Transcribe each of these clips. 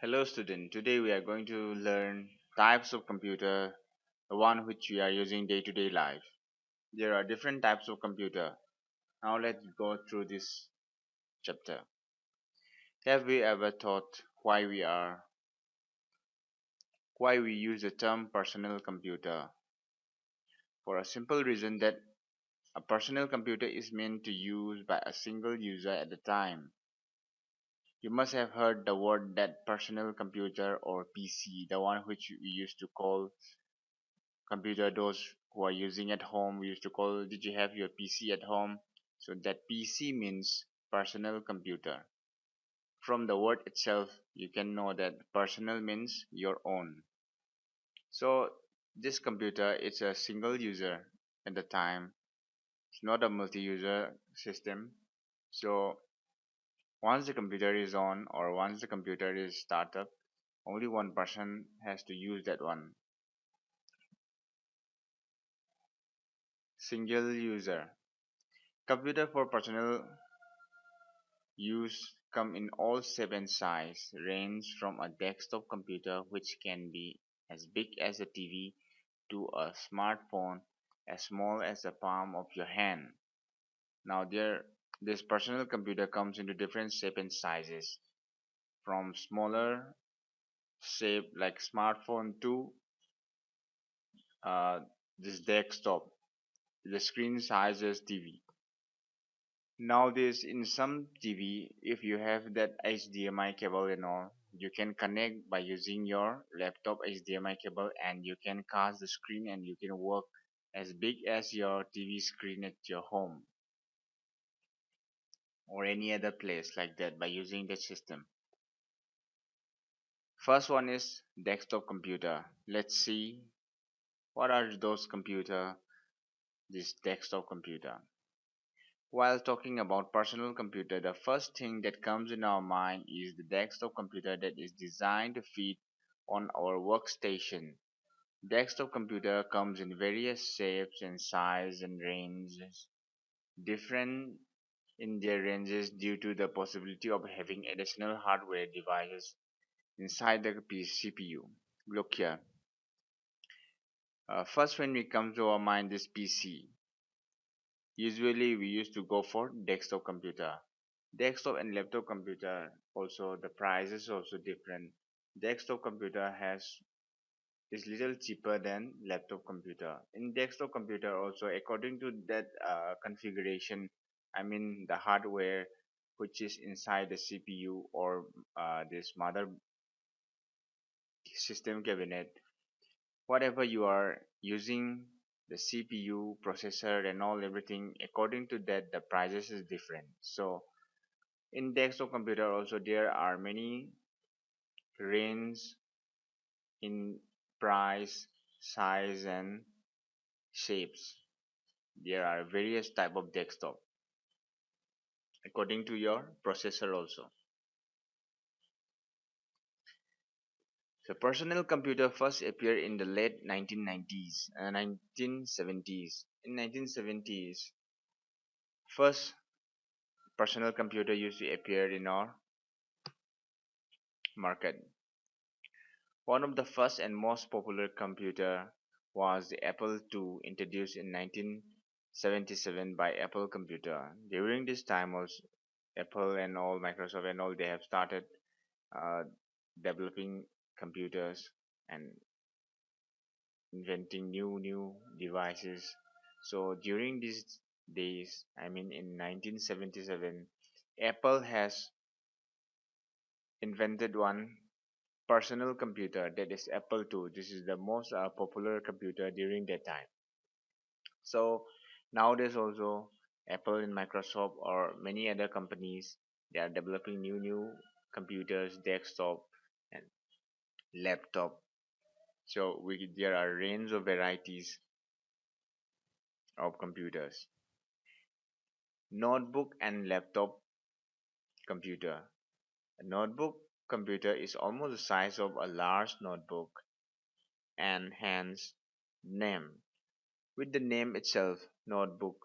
Hello student, today we are going to learn types of computer, the one which we are using day to day life. There are different types of computer. Now let's go through this chapter. Have we ever thought why we use the term personal computer? For a simple reason that a personal computer is meant to use by a single user at a time. You must have heard the word that personal computer or PC, the one which we used to call computer, those who are using at home we used to call, did you have your PC at home? So that PC means personal computer. From the word itself you can know that personal means your own. So this computer is a single user at the time. It's not a multi-user system. So once the computer is on or once the computer is started, only one person has to use that one. Single user. Computer for personal use come in all shape and size, range from a desktop computer which can be as big as a TV to a smartphone as small as the palm of your hand. Now this personal computer comes into different shape and sizes, from smaller shape like smartphone to uh, this desktop, the screen size is TV. Nowadays, in some TV, if you have that HDMI cable and all, you can connect by using your laptop HDMI cable and you can cast the screen and you can work as big as your TV screen at your home or any other place like that by using that system. First one is desktop computer. Let's see what are those computer, this desktop computer. While talking about personal computer, the first thing that comes in our mind is the desktop computer that is designed to fit on our workstation. Desktop computer comes in various shapes and size and ranges, different in their ranges due to the possibility of having additional hardware devices inside the CPU. Look here. First, when we come to our mind, this PC. Usually, we used to go for desktop computer. Desktop and laptop computer also the price is also different. Desktop computer has is little cheaper than laptop computer. In desktop computer also according to that configuration, I mean the hardware which is inside the CPU or this mother system cabinet, whatever you are using, the CPU processor and all everything, according to that the prices is different. So in desktop computer also there are many range in price, size and shapes. There are various type of desktop according to your processor also. So personal computer first appeared in the late 1990s and 1970s. In 1970s, first personal computer used to appear in our market. One of the first and most popular computer was the Apple II, introduced in 1977 by Apple Computer. During this time also Apple and all Microsoft and all they have started uh, developing computers and inventing new devices. So during these days, I mean in 1977, Apple has invented one personal computer, that is Apple II. This is the most popular computer during that time. So nowadays also Apple and Microsoft or many other companies, they are developing new computers, desktop and laptop. So there are range of varieties of computers. Notebook and laptop computer. A notebook computer is almost the size of a large notebook and hence name. With the name itself, notebook,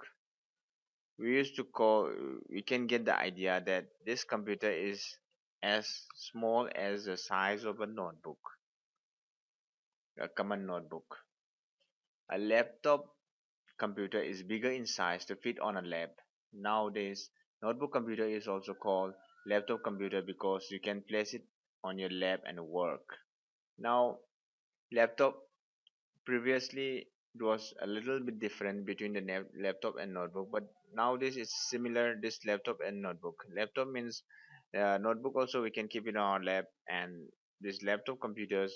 we used to call, we can get the idea that this computer is as small as the size of a notebook, a common notebook. A laptop computer is bigger in size to fit on a lap. Nowadays, notebook computer is also called laptop computer because you can place it on your lap and work. Now, laptop previously it was a little bit different between the laptop and notebook, but nowadays it's similar. This laptop and notebook. Laptop means notebook also we can keep in our lap, and this laptop computers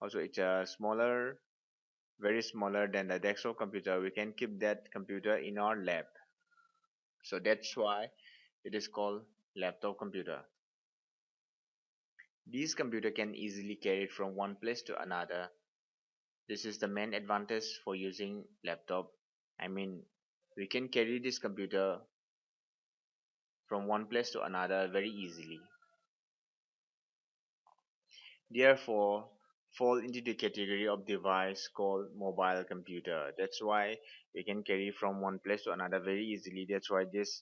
also it's a smaller, very smaller than the desktop computer. We can keep that computer in our lap, so that's why it is called laptop computer. These computer can easily carry it from one place to another. This is the main advantage for using laptop. I mean, we can carry this computer from one place to another very easily. Therefore, fall into the category of device called mobile computer. That's why we can carry from one place to another very easily. That's why this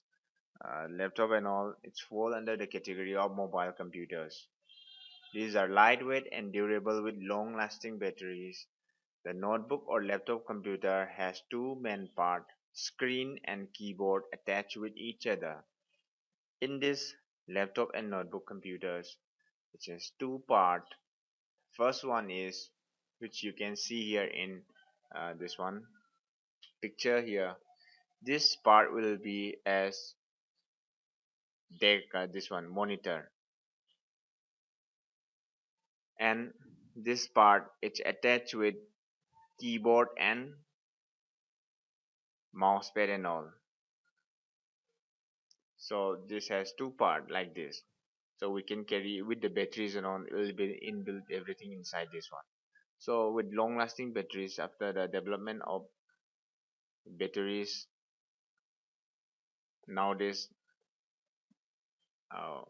laptop and all it's fall under the category of mobile computers. These are lightweight and durable with long-lasting batteries. The notebook or laptop computer has two main parts, screen and keyboard attached with each other. In this laptop and notebook computers, which has two parts. First one is, which you can see here in this one picture here. This part will be as deck, this one monitor, and this part it's attached with keyboard and mousepad and all. So this has two part like this. So we can carry with the batteries and all. It will be inbuilt everything inside this one. So with long lasting batteries, after the development of batteries nowadays, uh,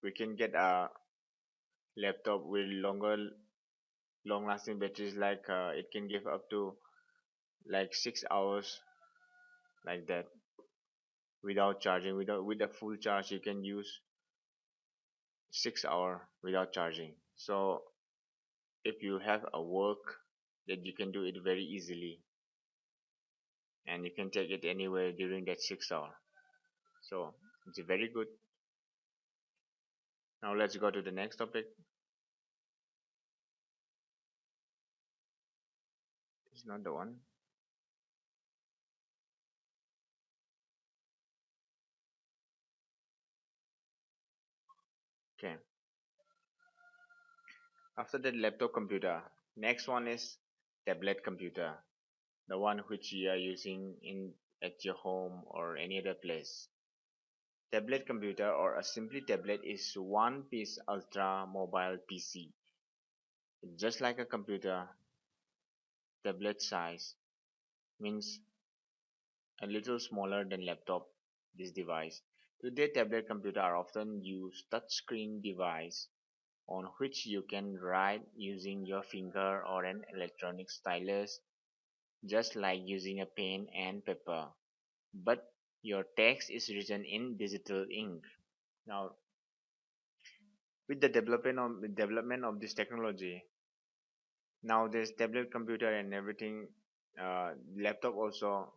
we can get a laptop with long lasting batteries, like it can give up to like 6 hours, like that, without charging. Without with a full charge you can use 6 hours without charging. So if you have a work that you can do it very easily, and you can take it anywhere during that 6 hour. So it's very good. Now let's go to the next topic. It's not the one. Okay, after the laptop computer, next one is tablet computer, the one which you are using in at your home or any other place. Tablet computer, or a simply tablet, is one piece ultra mobile PC. Just like a computer, tablet size means a little smaller than laptop. This device. Today, tablet computer are often used touchscreen device on which you can write using your finger or an electronic stylus, just like using a pen and paper. But your text is written in digital ink. Now, with the development of this technology, now there's tablet computer and everything, laptop also,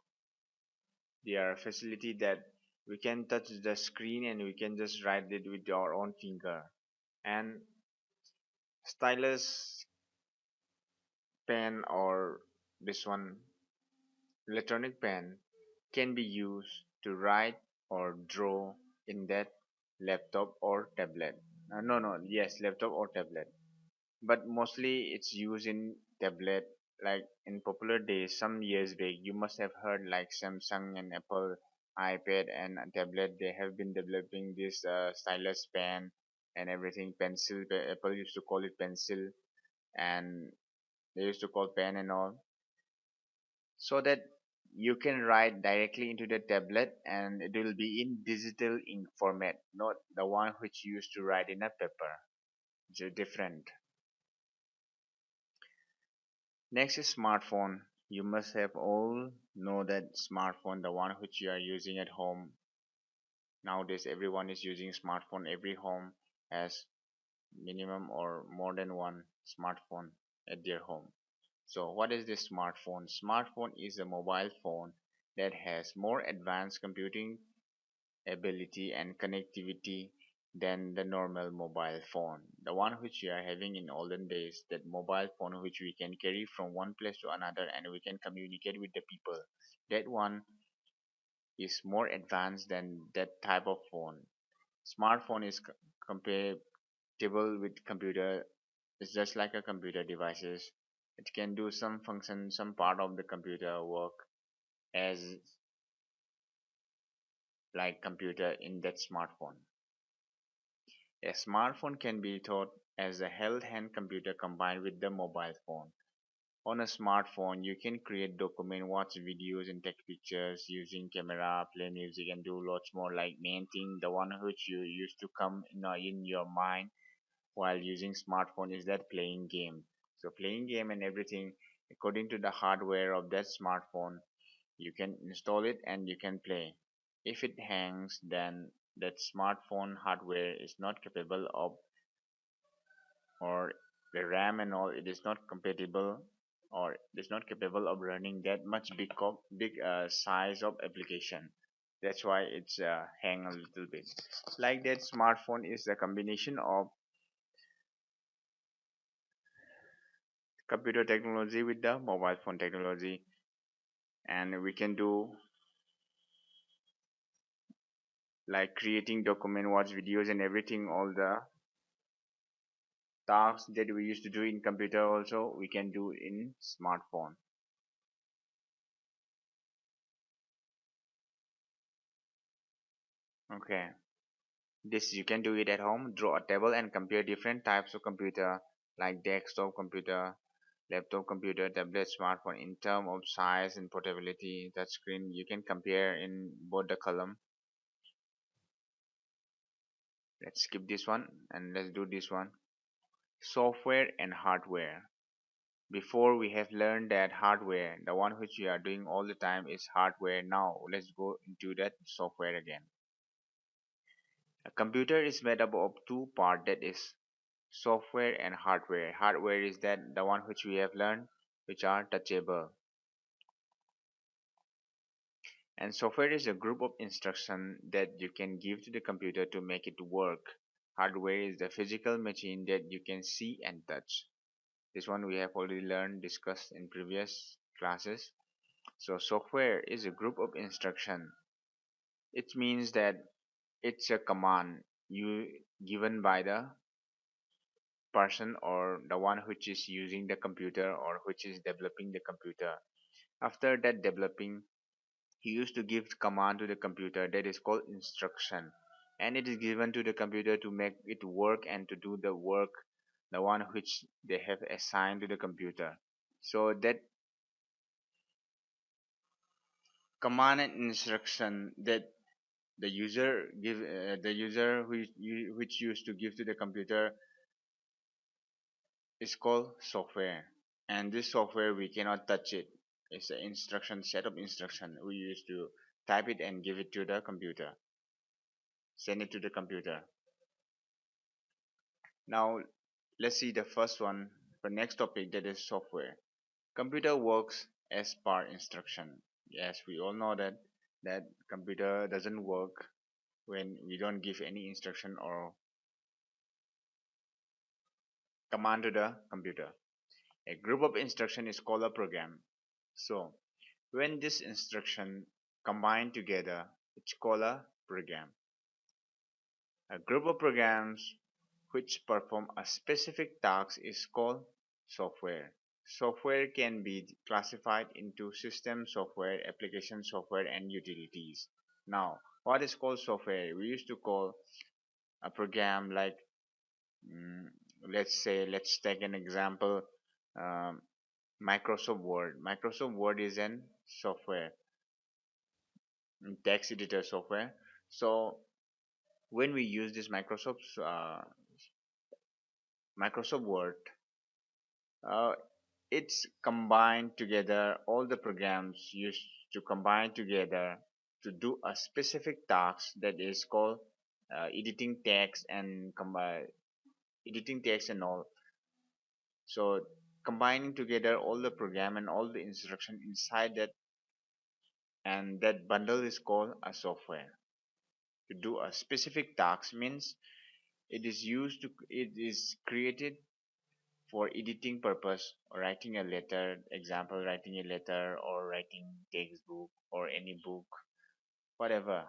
their facility that we can touch the screen and we can just write it with our own finger. And stylus, pen, or this one electronic pen can be used to write or draw in that laptop or tablet. No, no, yes, laptop or tablet. But mostly it's used in tablet. Like in popular days, some years back, you must have heard like Samsung and Apple iPad and a tablet. They have been developing this stylus pen and everything. Pencil. Apple used to call it pencil, and they used to call pen and all, so that you can write directly into the tablet and it will be in digital ink format, not the one which you used to write in a paper. It's different. Next is smartphone. You must have all know that smartphone, the one which you are using at home. Nowadays everyone is using smartphone. Every home has minimum or more than one smartphone at their home. So what is this smartphone? Smartphone is a mobile phone that has more advanced computing ability and connectivity than the normal mobile phone. The one which we are having in olden days, that mobile phone which we can carry from one place to another and we can communicate with the people. That one is more advanced than that type of phone. Smartphone is compatible with computer. It's just like a computer devices. It can do some function, some part of the computer work as like computer in that smartphone. A smartphone can be thought as a held hand computer combined with the mobile phone. On a smartphone, you can create document, watch videos, and take pictures using camera, play music, and do lots more. Like main thing, the one which you used to come in your mind while using smartphone is that playing game. So playing game and everything according to the hardware of that smartphone, you can install it and you can play. If it hangs, then that smartphone hardware is not capable of, or the RAM and all, it is not compatible, or it is not capable of running that much big size of application. That's why it's hang a little bit. Like that, smartphone is a combination of computer technology with the mobile phone technology, and we can do like creating document, watch videos, and everything. All the tasks that we used to do in computer also we can do in smartphone. Okay, this you can do it at home. Draw a table and compare different types of computer like desktop computer, laptop computer, tablet, smartphone in terms of size and portability. Touch screen you can compare in both the column. Let's skip this one and let's do this one. Software and hardware. Before we have learned that hardware, the one which we are doing all the time is hardware. Now let's go into that software again. A computer is made up of two parts, that is software and hardware. Hardware is that the one which we have learned, which are touchable. And software is a group of instructions that you can give to the computer to make it work. Hardware is the physical machine that you can see and touch. This one we have already learned, discussed in previous classes. So software is a group of instruction. It means that it's a command you given by the person or the one which is using the computer or which is developing the computer. After that developing, he used to give command to the computer that is called instruction, and it is given to the computer to make it work and to do the work, the one which they have assigned to the computer. So that command and instruction that the user which used to give to the computer is called software. And this software we cannot touch it. It's an instruction set of instruction we used to type it and give it to the computer, send it to the computer. Now let's see the first one, the next topic, that is software. Computer works as per instruction. Yes, we all know that computer doesn't work when we don't give any instruction or command to the computer. A group of instruction is called a program. So when this instruction combine together, it's called a program. A group of programs which perform a specific task is called software. Software can be classified into system software, application software, and utilities. Now, what is called software? We used to call a program like, mm, let's take an example, um, Microsoft Word. Microsoft Word is an software, text editor software. So when we use this Microsoft Word, uh, it's combined together. All the programs used to combine together to do a specific task that is called editing text and editing text and all. So combining together all the program and all the instruction inside that, and that bundle is called a software. To do a specific task means it is created for editing purpose, or writing a letter, example writing a letter or writing textbook or any book, whatever.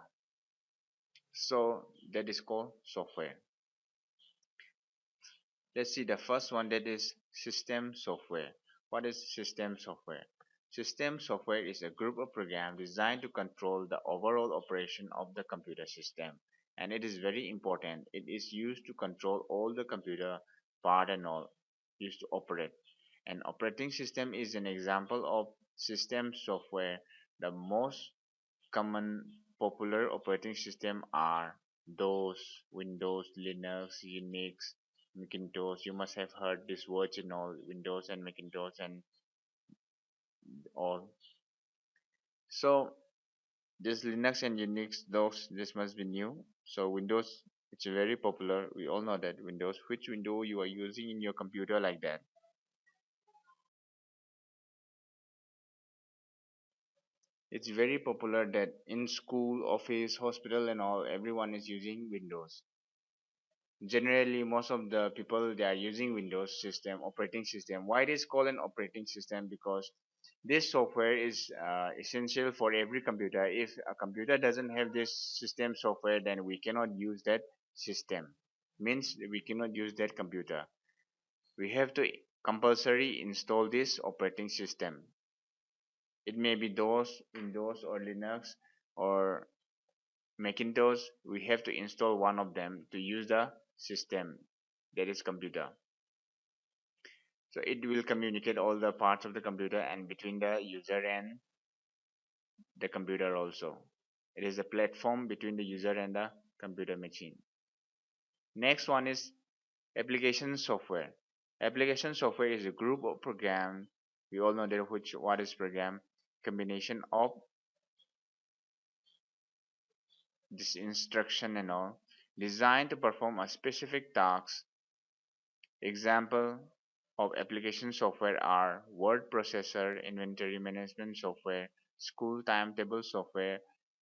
So that is called software. Let's see the first one, that is system software. What is system software? System software is a group of programs designed to control the overall operation of the computer system. And it is very important. It is used to control all the computer part and all used to operate. An operating system is an example of system software. The most common popular operating system are DOS, Windows, Linux, Unix, Macintosh. You must have heard this words in all, Windows and Macintosh and all. So this Linux and Unix, those this must be new. So Windows, it's very popular. We all know that Windows. Which window you are using in your computer like that? It's very popular that in school, office, hospital and all, everyone is using Windows. Generally most of the people, they are using Windows system, operating system. Why it is called an operating system? Because this software is essential for every computer. If a computer doesn't have this system software, then we cannot use that system, means we cannot use that computer. We have to compulsory install this operating system. It may be DOS, Windows or Linux or Macintosh. We have to install one of them to use the system, that is computer. So it will communicate all the parts of the computer and between the user and the computer also. It is a platform between the user and the computer machine. Next one is application software. Application software is a group of program. We all know that what is program? Combination of this instruction and all, designed to perform a specific task. Example of application software are word processor, inventory management software, school timetable software,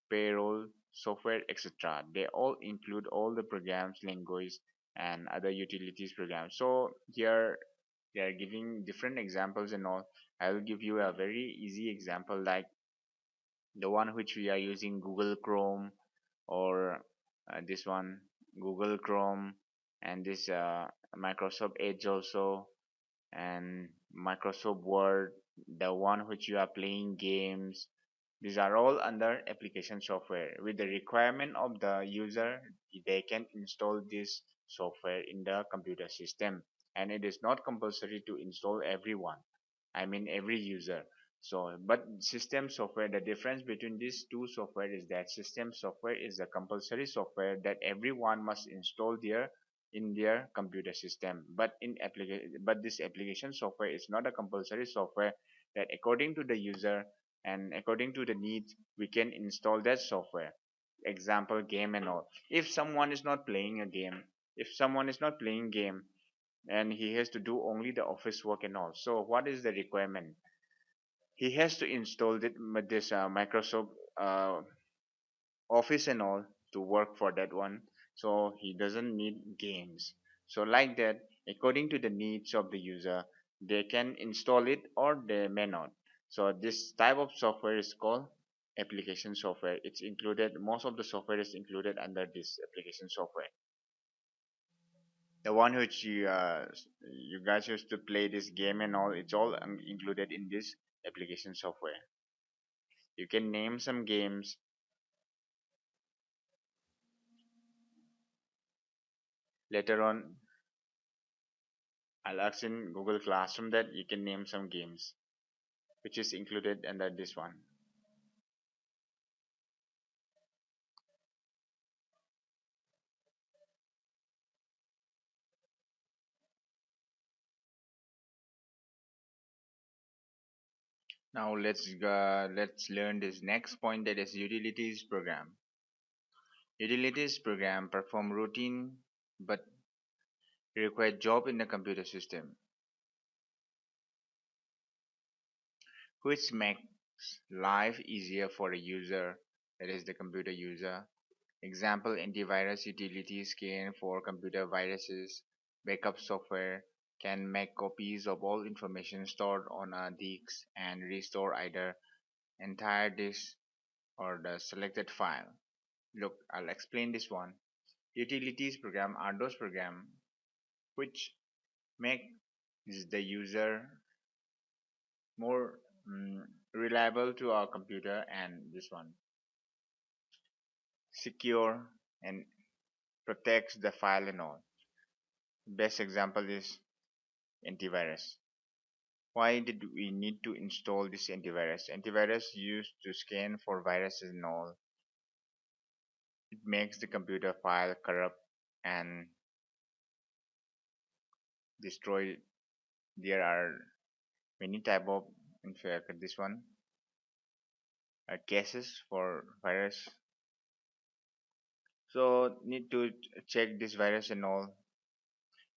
payroll software, etc. They all include all the programs, language, and other utilities programs. So here they are giving different examples and all. I will give you a very easy example like the one which we are using, Google Chrome, or this one Google Chrome, and this Microsoft Edge also, and Microsoft Word, the one which you are playing games. These are all under application software. With the requirement of the user, they can install this software in the computer system, and it is not compulsory to install everyone, I mean every user. So but system software, the difference between these two software is that system software is a compulsory software that everyone must install in their computer system. But this application software is not a compulsory software, that according to the user and according to the needs we can install that software. Example, game and all. If someone is not playing a game, if someone is not playing game and he has to do only the office work and all, so what is the requirement? He has to install this Microsoft Office and all to work for that one, so he doesn't need games. So like that, according to the needs of the user, they can install it or they may not. So this type of software is called application software. It's included, most of the software is included under this application software. The one which you guys used to play this game and all, it's all included in this application software. You can name some games. Later on I'll ask in Google Classroom that you can name some games which is included under this one. Now let's learn this next point, that is utilities program. Utilities program perform routine but require job in the computer system, which makes life easier for a user, that is the computer user. Example, antivirus utilities scan for computer viruses. Backup software can make copies of all information stored on a disk and restore either entire disk or the selected file. Look, I'll explain this one. Utilities program are those programs which make the user more reliable to our computer, and this one secure and protects the file and all. Best example is antivirus. Why did we need to install this antivirus? Antivirus used to scan for viruses and all. It makes the computer file corrupt and destroy. There are many type of, in fact, this one cases for virus. So need to check this virus and all.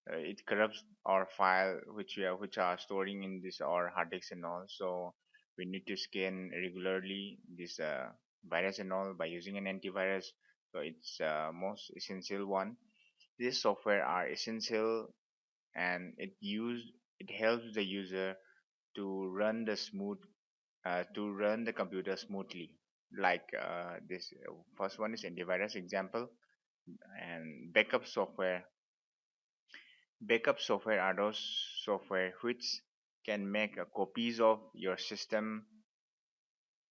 It corrupts our file which are storing in this our hard disk and all. So we need to scan regularly this virus and all by using an antivirus. So it's most essential one. These software are essential, and it helps the user to run the computer smoothly. Like this first one is antivirus example, and backup software are those software which can make copies of your system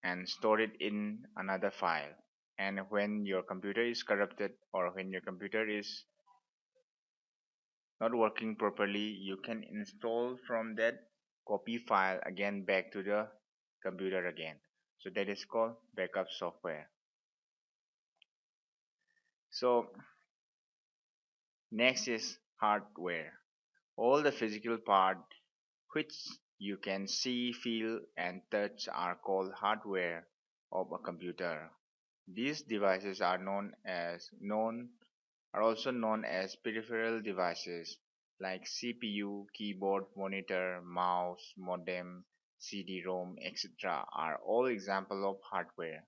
and store it in another file. And when your computer is corrupted, or when your computer is not working properly, you can install from that copy file again back to the computer again. So that is called backup software. So next is hardware. All the physical part which you can see, feel, and touch are called hardware of a computer. These devices are also known as peripheral devices like CPU, keyboard, monitor, mouse, modem, CD-ROM, etc. are all examples of hardware.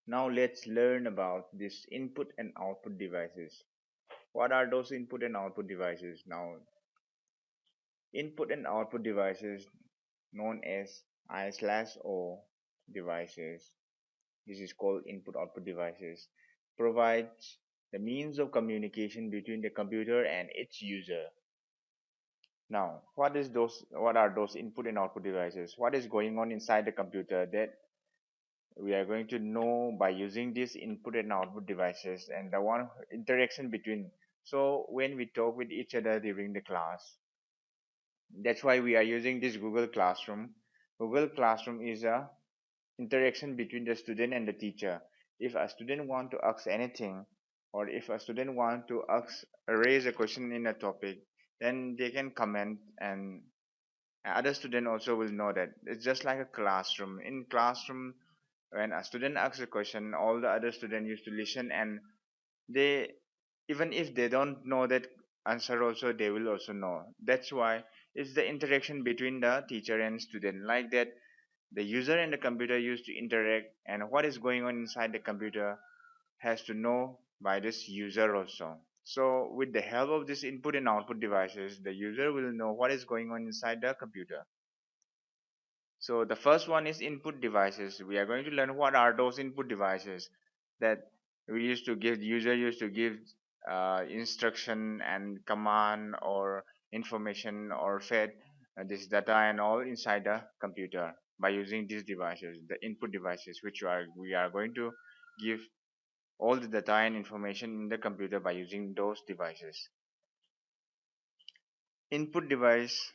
Now let's learn about this input and output devices. What are those input and output devices? Now, input and output devices known as I/O devices, this is called input output devices, provides the means of communication between the computer and its user. Now, what are those input and output devices? What is going on inside the computer that we are going to know by using these input and output devices and the one interaction between. So when we talk with each other during the class, that's why we are using this Google Classroom. Google Classroom is a interaction between the student and the teacher. If a student want to ask anything, or if a student want to raise a question in a topic, then they can comment, and other student also will know that. It's just like a classroom. In classroom, when a student asks a question, all the other students used to listen, and they, even if they don't know that answer also, they will also know. That's why it's the interaction between the teacher and student. Like that, the user and the computer used to interact, and what is going on inside the computer has to know by this user also. So with the help of this input and output devices, the user will know what is going on inside the computer. So the first one is input devices. We are going to learn what are those input devices that we used to give. The user used to give instruction and command or information or fed this data and all inside the computer by using these devices, the input devices, which we are going to give all the data and information in the computer by using those devices. Input devices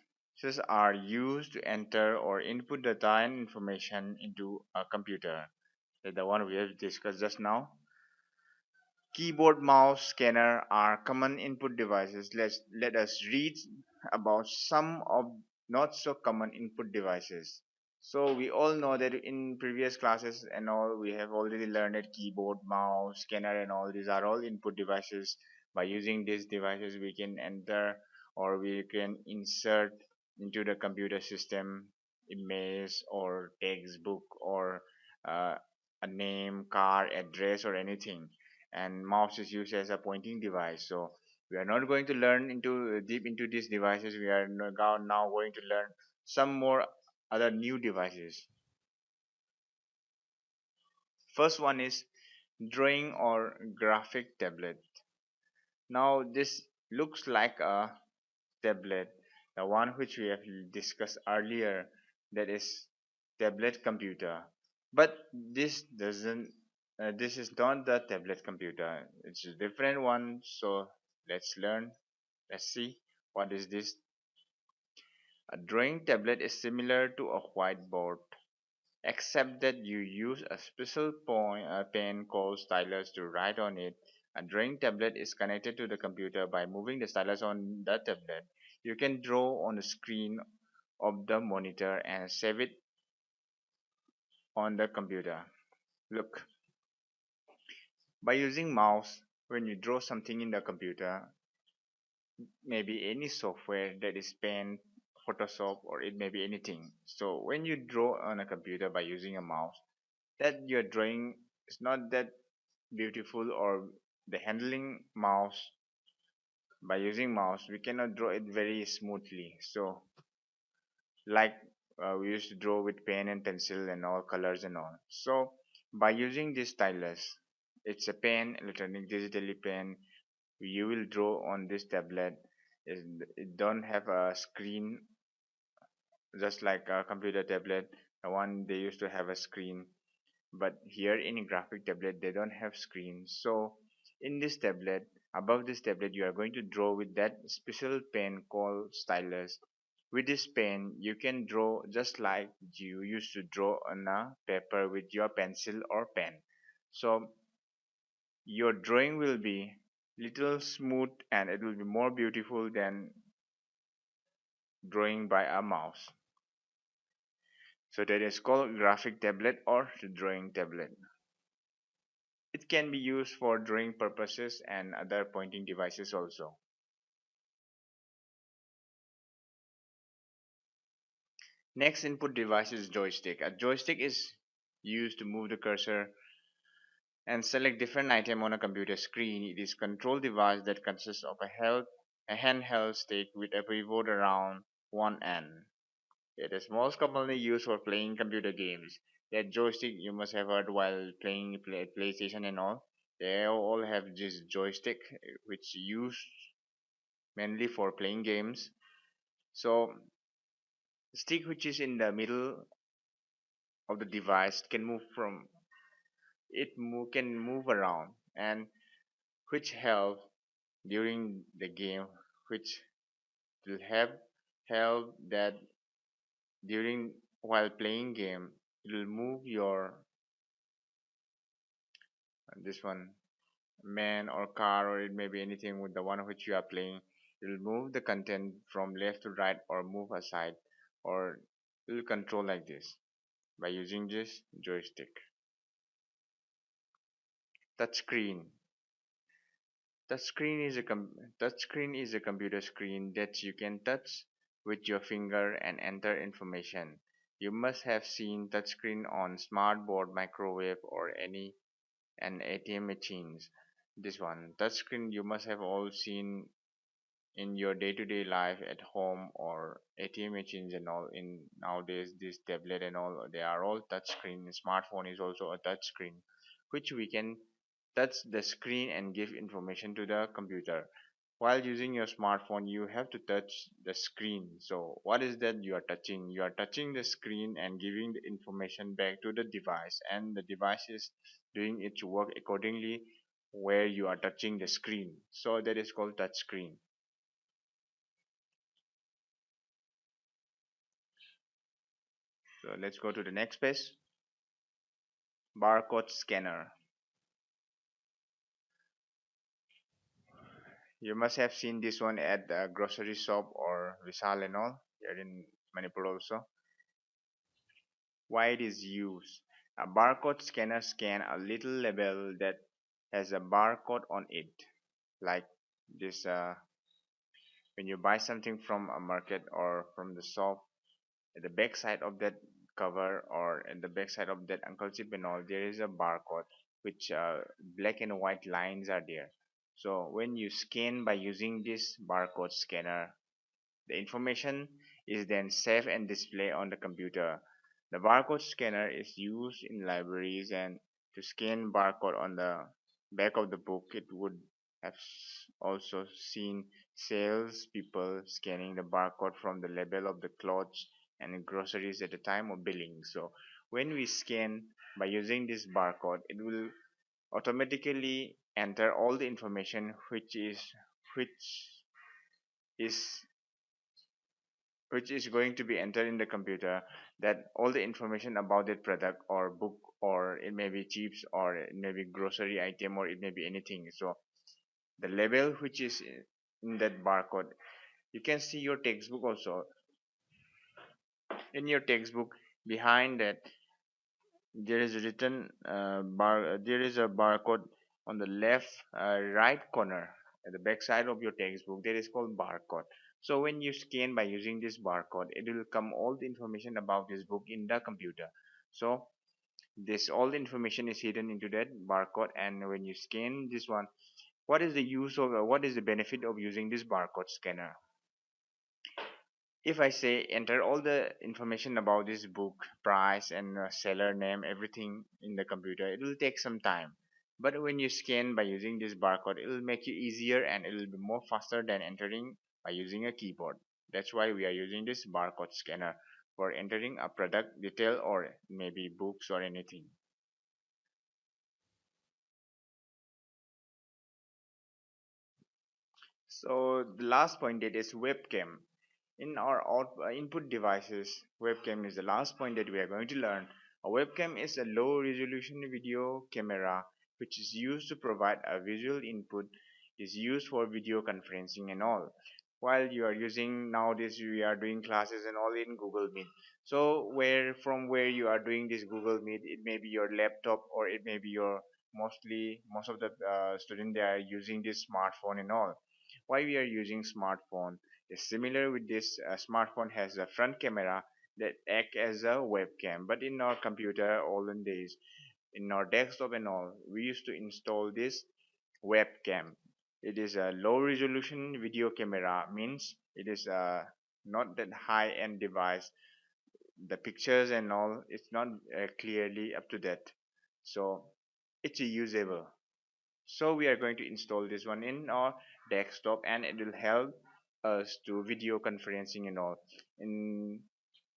are used to enter or input data and information into a computer. Like the one we have discussed just now. Keyboard, mouse, scanner are common input devices. Let us read about some of not so common input devices. So we all know that in previous classes and all we have already learned that keyboard, mouse, scanner and all these are all input devices. By using these devices we can enter or we can insert into the computer system image or textbook or uh, a name, car, address or anything. And mouse is used as a pointing device. So we are not going to learn into deep into these devices. We are now going to learn some more other new devices. First one is drawing or graphic tablet. Now this looks like a tablet, the one which we have discussed earlier, that is tablet computer. But this doesn't this is not the tablet computer. It's a different one. So let's see what is this. A drawing tablet is similar to a whiteboard, except that you use a special pen called stylus to write on it. A drawing tablet is connected to the computer by moving the stylus on the tablet. You can draw on the screen of the monitor and save it on the computer. Look, by using mouse, when you draw something in the computer, maybe any software that is Paint, Photoshop, or it may be anything. So when you draw on a computer by using a mouse, that your drawing is not that beautiful, or the handling mouse, by using mouse we cannot draw it very smoothly. So like we used to draw with pen and pencil and all colors and all. So by using this stylus, it's a pen, electronic digitally pen, you will draw on this tablet. It don't have a screen just like a computer tablet, the one they used to have a screen. But here in a graphic tablet they don't have screen. So in this tablet, above this tablet, you are going to draw with that special pen called stylus. With this pen you can draw just like you used to draw on a paper with your pencil or pen. So your drawing will be little smooth and it will be more beautiful than drawing by a mouse. So that is called graphic tablet or drawing tablet. It can be used for drawing purposes and other pointing devices also. Next input device is joystick. A joystick is used to move the cursor and select different item on a computer screen. It is a control device that consists of a handheld stick with a pivot around one end. It is most commonly used for playing computer games. That joystick you must have heard while playing PlayStation and all. They all have this joystick which used mainly for playing games. So the stick which is in the middle of the device can move from can move around and which help during the game, which will help that during while playing game it will move your this one man or car or it may be anything with the one which you are playing. It will move the content from left to right or move aside, or it will control like this by using this joystick. Touchscreen. Touchscreen is a computer screen that you can touch with your finger and enter information. You must have seen touchscreen on smartboard, microwave, or any and ATM machines. This one touchscreen you must have all seen in your day-to-day life at home or ATM machines and all. In nowadays this tablet and all they are all touch screen. Smartphone is also a touch screen which we can touch the screen and give information to the computer. While using your smartphone you have to touch the screen. So what is that you are touching? You are touching the screen and giving the information back to the device, and the device is doing its work accordingly where you are touching the screen. So that is called touch screen. So let's go to the next page. Barcode scanner. You must have seen this one at the grocery shop or Vishal and all here in Manipur also. Why it is used? A barcode scanner scan a little label that has a barcode on it, like this. When you buy something from a market or from the shop, at the back side of that cover or at the back side of that uncle chip and all, there is a barcode which black and white lines are there. So when you scan by using this barcode scanner, the information is then saved and displayed on the computer. The barcode scanner is used in libraries, and to scan barcode on the back of the book, it would have also seen salespeople scanning the barcode from the label of the clothes and groceries at the time of billing. So when we scan by using this barcode, it will automatically enter all the information which is which is going to be entered in the computer, that all the information about that product or book, or it may be chips, or it may be grocery item, or it may be anything. So the label which is in that barcode, you can see your textbook also. In your textbook, behind that, there is written there is a barcode on the left right corner at the back side of your textbook. That is called barcode. So when you scan by using this barcode, it will come all the information about this book in the computer. So this all the information is hidden into that barcode, and when you scan this one, what is the benefit of using this barcode scanner? If I say enter all the information about this book, price and seller name, everything in the computer, it will take some time. But when you scan by using this barcode, it will make you easier and it will be more faster than entering by using a keyboard. That's why we are using this barcode scanner for entering a product detail or maybe books or anything. So the last point, that is webcam. In our input devices, webcam is the last point that we are going to learn. A webcam is a low resolution video camera which is used to provide a visual input, is used for video conferencing and all. While you are using, nowadays we are doing classes and all in Google Meet. So where you are doing this Google Meet, it may be your laptop or it may be your, most of the students, they are using this smartphone and all. Why we are using smartphone is similar with this. Smartphone has a front camera that act as a webcam, but in our computer olden days, in our desktop and all, we used to install this webcam. It is a low resolution video camera, means it is not that high end device. The pictures and all, it's not clearly up to that, so it's usable. So we are going to install this one in our desktop, and it will help us to video conferencing and all. In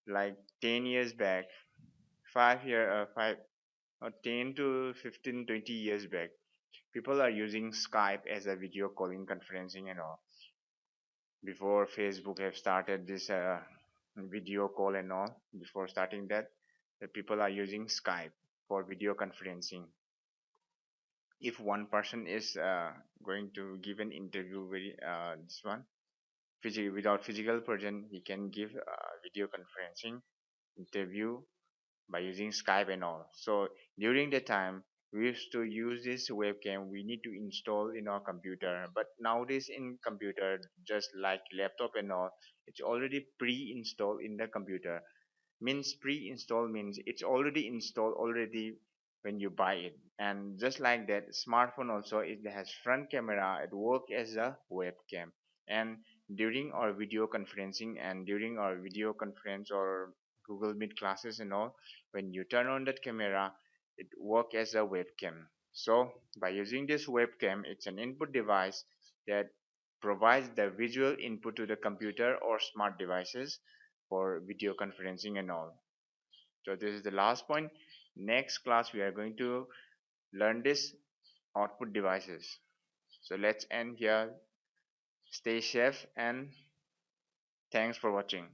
like 10 years back, 5 or 10 to 15, 20 years back, people are using Skype as a video calling conferencing and all. Before Facebook have started this video call and all, before starting that, the people are using Skype for video conferencing. If one person is going to give an interview very this one without physical presence, he can give video conferencing interview by using Skype and all. So during the time we used to use this webcam, we need to install in our computer. But nowadays in computer, just like laptop and all, it's already pre-installed in the computer. Means pre-install means it's already installed already when you buy it. And just like that, smartphone also, it has front camera, it work as a webcam. And during our video conferencing and during our video conference or Google Meet classes and all, when you turn on that camera, it work as a webcam. So by using this webcam, it's an input device that provides the visual input to the computer or smart devices for video conferencing and all. So this is the last point. Next class we are going to learn this output devices. So let's end here. Stay safe and thanks for watching.